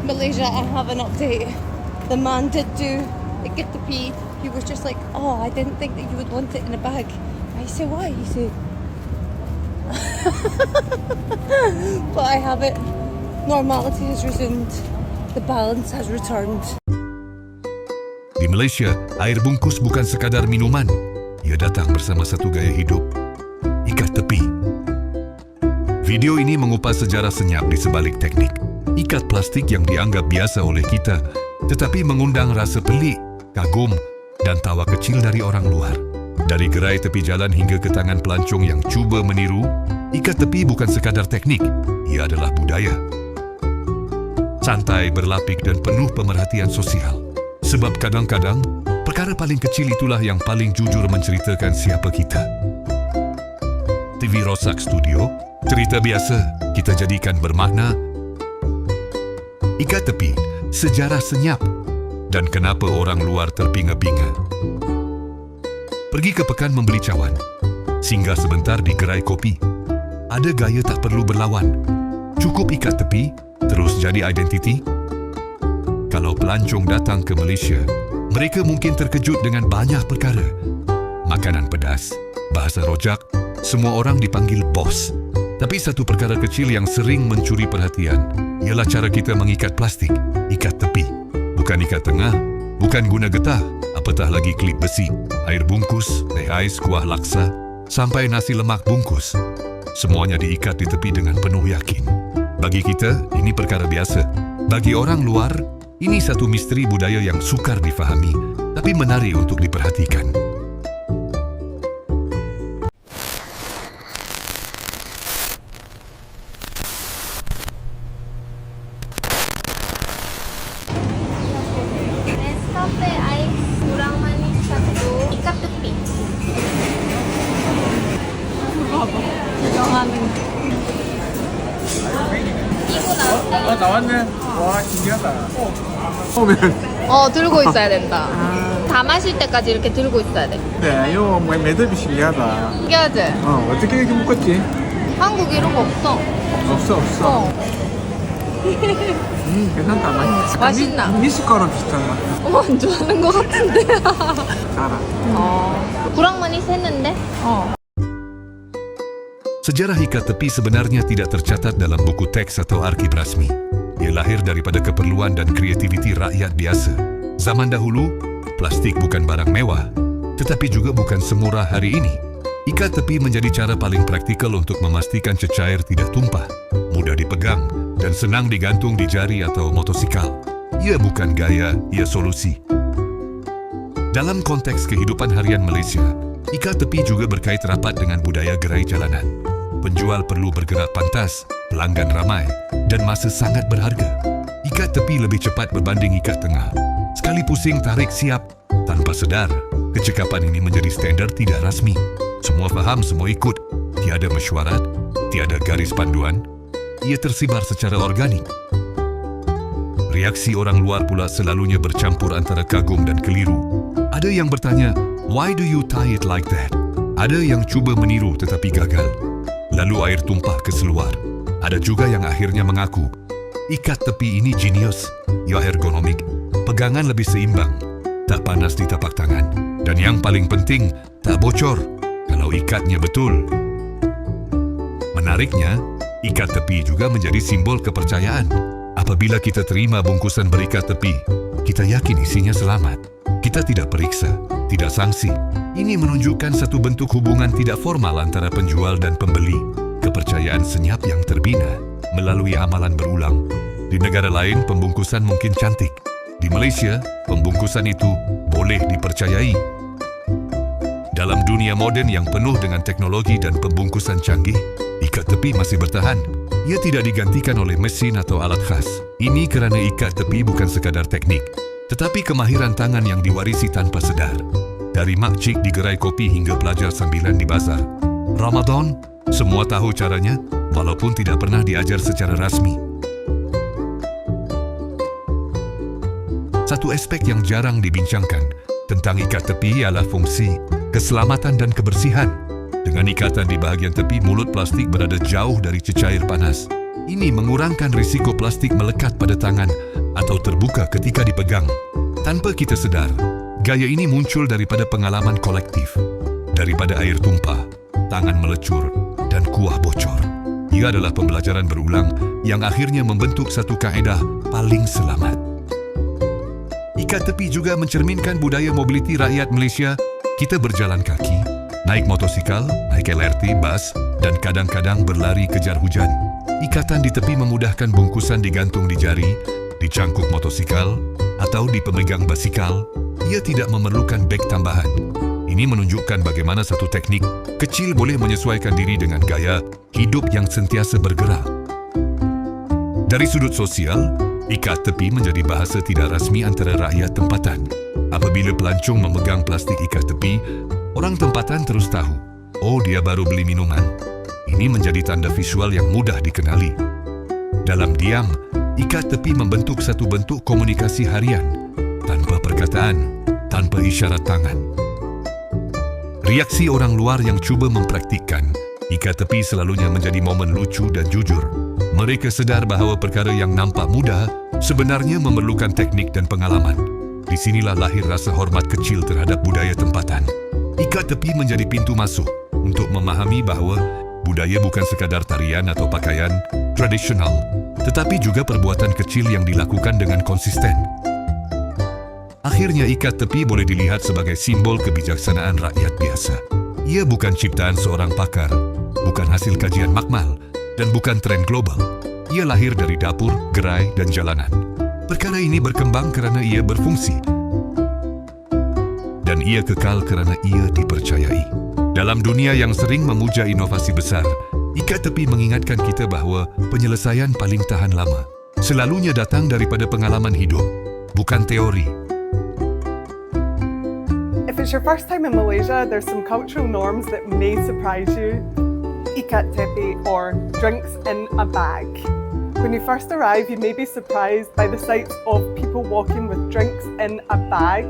Malaysia, I have an update. The man did do get the pee. He was just like, oh, I didn't think that you would want it in a bag. I said, why? He said, but I have it. Normality has resumed. The balance has returned. Di Malaysia, air bungkus bukan sekadar minuman. Ia datang bersama satu gaya hidup, ikat tepi. Video ini mengupas sejarah senyap di sebalik teknik. Ikat plastik yang dianggap biasa oleh kita, tetapi mengundang rasa pelik, kagum, dan tawa kecil dari orang luar. Dari gerai tepi jalan hingga ke tangan pelancong yang cuba meniru, ikat tepi bukan sekadar teknik, ia adalah budaya. Santai, berlapik, dan penuh pemerhatian sosial. Sebab kadang-kadang, perkara paling kecil itulah yang paling jujur menceritakan siapa kita. TV Rosak Studio, cerita biasa kita jadikan bermakna. Ikat tepi, sejarah senyap, dan kenapa orang luar terpinga-pinga. Pergi ke pekan membeli cawan, singgah sebentar di gerai kopi. Ada gaya tak perlu berlawan. Cukup ikat tepi, terus jadi identiti. Kalau pelancong datang ke Malaysia, mereka mungkin terkejut dengan banyak perkara. Makanan pedas, bahasa rojak, semua orang dipanggil bos. Tapi satu perkara kecil yang sering mencuri perhatian ialah cara kita mengikat plastik, ikat tepi. Bukan ikat tengah, bukan guna getah, apatah lagi klip besi, air bungkus, teh ais, kuah laksa, sampai nasi lemak bungkus. Semuanya diikat di tepi dengan penuh yakin. Bagi kita, ini perkara biasa. Bagi orang luar, ini satu misteri budaya yang sukar difahami, tapi menarik untuk diperhatikan. Nescafe Ice kurang manis 1, ikat tepi. 이거 나왔다. 나왔네. 와, 신기하다. 오면. 들고 있어야 된다. 다 마실 때까지 이렇게 들고 있어야 돼. 네, 이거 뭐 매듭이 신기하다. 신기하지? 어떻게 이렇게 묶었지? 한국 이런 거 없어. 없어. 괜찮다. 맛있나? 미숫가루 비슷한 맛. 안 좋아하는 거 같은데. 달아. kurang manis 했는데? Sejarah ikat tepi sebenarnya tidak tercatat dalam buku teks atau arsip rasmi. Ia lahir daripada keperluan dan kreativiti rakyat biasa. Zaman dahulu, plastik bukan barang mewah, tetapi juga bukan semurah hari ini. Ikat tepi menjadi cara paling praktikal untuk memastikan cecair tidak tumpah, mudah dipegang, dan senang digantung di jari atau motosikal. Ia bukan gaya, ia solusi. Dalam konteks kehidupan harian Malaysia, ikat tepi juga berkait rapat dengan budaya gerai jalanan. Penjual perlu bergerak pantas, pelanggan ramai, dan masa sangat berharga. Ikat tepi lebih cepat berbanding ikat tengah. Sekali pusing tarik siap, tanpa sedar, kecekapan ini menjadi standar tidak rasmi. Semua faham, semua ikut. Tiada mesyuarat, tiada garis panduan. Ia tersibar secara organik. Reaksi orang luar pula selalunya bercampur antara kagum dan keliru. Ada yang bertanya, why do you tie it like that? Ada yang cuba meniru tetapi gagal. Lalu air tumpah ke seluar. Ada juga yang akhirnya mengaku, ikat tepi ini jenius, ia ergonomik, pegangan lebih seimbang, tak panas di tapak tangan. Dan yang paling penting, tak bocor kalau ikatnya betul. Menariknya, ikat tepi juga menjadi simbol kepercayaan. Apabila kita terima bungkusan berikat tepi, kita yakin isinya selamat. Kita tidak periksa, tidak sanksi. Ini menunjukkan satu bentuk hubungan tidak formal antara penjual dan pembeli. Kepercayaan senyap yang terbina melalui amalan berulang. Di negara lain, pembungkusan mungkin cantik. Di Malaysia, pembungkusan itu boleh dipercayai. Dalam dunia moden yang penuh dengan teknologi dan pembungkusan canggih, ikat tepi masih bertahan. Ia tidak digantikan oleh mesin atau alat khas. Ini kerana ikat tepi bukan sekadar teknik, tetapi kemahiran tangan yang diwarisi tanpa sedar. Dari makcik di gerai kopi hingga pelajar sambilan di bazar. Ramadan, semua tahu caranya, walaupun tidak pernah diajar secara rasmi. Satu aspek yang jarang dibincangkan tentang ikat tepi ialah fungsi keselamatan dan kebersihan. Dengan ikatan di bahagian tepi, mulut plastik berada jauh dari cecair panas. Ini mengurangkan risiko plastik melekat pada tangan atau terbuka ketika dipegang. Tanpa kita sedar, gaya ini muncul daripada pengalaman kolektif, daripada air tumpah, tangan melecur, dan kuah bocor. Ia adalah pembelajaran berulang yang akhirnya membentuk satu kaedah paling selamat. Ikat tepi juga mencerminkan budaya mobiliti rakyat Malaysia. Kita berjalan kaki, naik motosikal, naik LRT, bas, dan kadang-kadang berlari kejar hujan. Ikatan di tepi memudahkan bungkusan digantung di jari, di cangkuk motosikal, atau di pemegang basikal. Ia tidak memerlukan beg tambahan. Ini menunjukkan bagaimana satu teknik kecil boleh menyesuaikan diri dengan gaya hidup yang sentiasa bergerak. Dari sudut sosial, ikat tepi menjadi bahasa tidak rasmi antara rakyat tempatan. Apabila pelancong memegang plastik ikat tepi, orang tempatan terus tahu, oh dia baru beli minuman. Ini menjadi tanda visual yang mudah dikenali. Dalam diam, ikat tepi membentuk satu bentuk komunikasi harian, tanpa perkataan, tanpa isyarat tangan. Reaksi orang luar yang cuba mempraktikkan, ikat tepi selalunya menjadi momen lucu dan jujur. Mereka sedar bahawa perkara yang nampak mudah sebenarnya memerlukan teknik dan pengalaman. Di sinilah lahir rasa hormat kecil terhadap budaya tempatan. Ikat tepi menjadi pintu masuk untuk memahami bahawa budaya bukan sekadar tarian atau pakaian tradisional, tetapi juga perbuatan kecil yang dilakukan dengan konsisten. Akhirnya ikat tepi boleh dilihat sebagai simbol kebijaksanaan rakyat biasa. Ia bukan ciptaan seorang pakar, bukan hasil kajian makmal, dan bukan tren global. Ia lahir dari dapur, gerai, dan jalanan. Perkara ini berkembang kerana ia berfungsi, dan ia kekal kerana ia dipercayai. Dalam dunia yang sering memuja inovasi besar, ikat tepi mengingatkan kita bahawa penyelesaian paling tahan lama selalunya datang daripada pengalaman hidup, bukan teori. If it's your first time in Malaysia, there's some cultural norms that may surprise you. Ikat tepi, or drinks in a bag. When you first arrive, you may be surprised by the sight of people walking with drinks in a bag.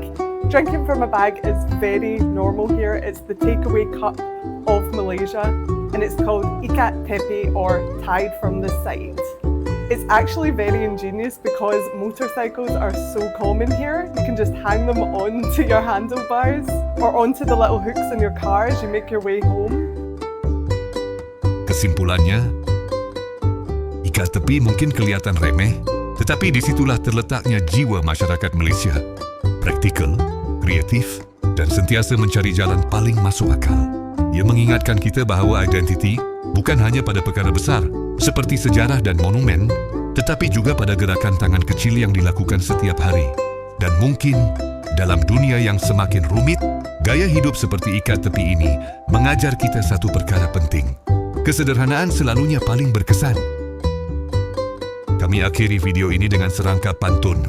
Drinking from a bag is very normal here. It's the takeaway cup of Malaysia, and it's called ikat tepi, or tied from the side. It's actually very ingenious because motorcycles are so common here. You can just hang them onto your handlebars or onto the little hooks in your car as you make your way home. Kesimpulannya, ikat tepi mungkin kelihatan remeh, tetapi disitulah terletaknya jiwa masyarakat Malaysia. Praktikal, kreatif, dan sentiasa mencari jalan paling masuk akal. Ia mengingatkan kita bahawa identiti bukan hanya pada perkara besar seperti sejarah dan monumen, tetapi juga pada gerakan tangan kecil yang dilakukan setiap hari. Dan mungkin dalam dunia yang semakin rumit, gaya hidup seperti ikat tepi ini mengajar kita satu perkara penting. Kesederhanaan selalunya paling berkesan. Kami akhiri video ini dengan serangkap pantun.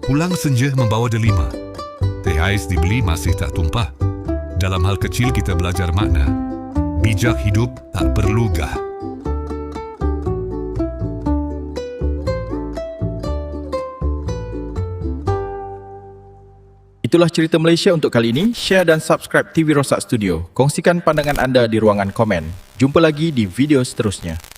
Pulang senja membawa delima. Teh ais dibeli masih tak tumpah. Dalam hal kecil kita belajar makna. Bijak hidup tak perlu gah. Itulah cerita Malaysia untuk kali ini. Share dan subscribe TV Rosak Studio. Kongsikan pandangan anda di ruangan komen. Jumpa lagi di video seterusnya.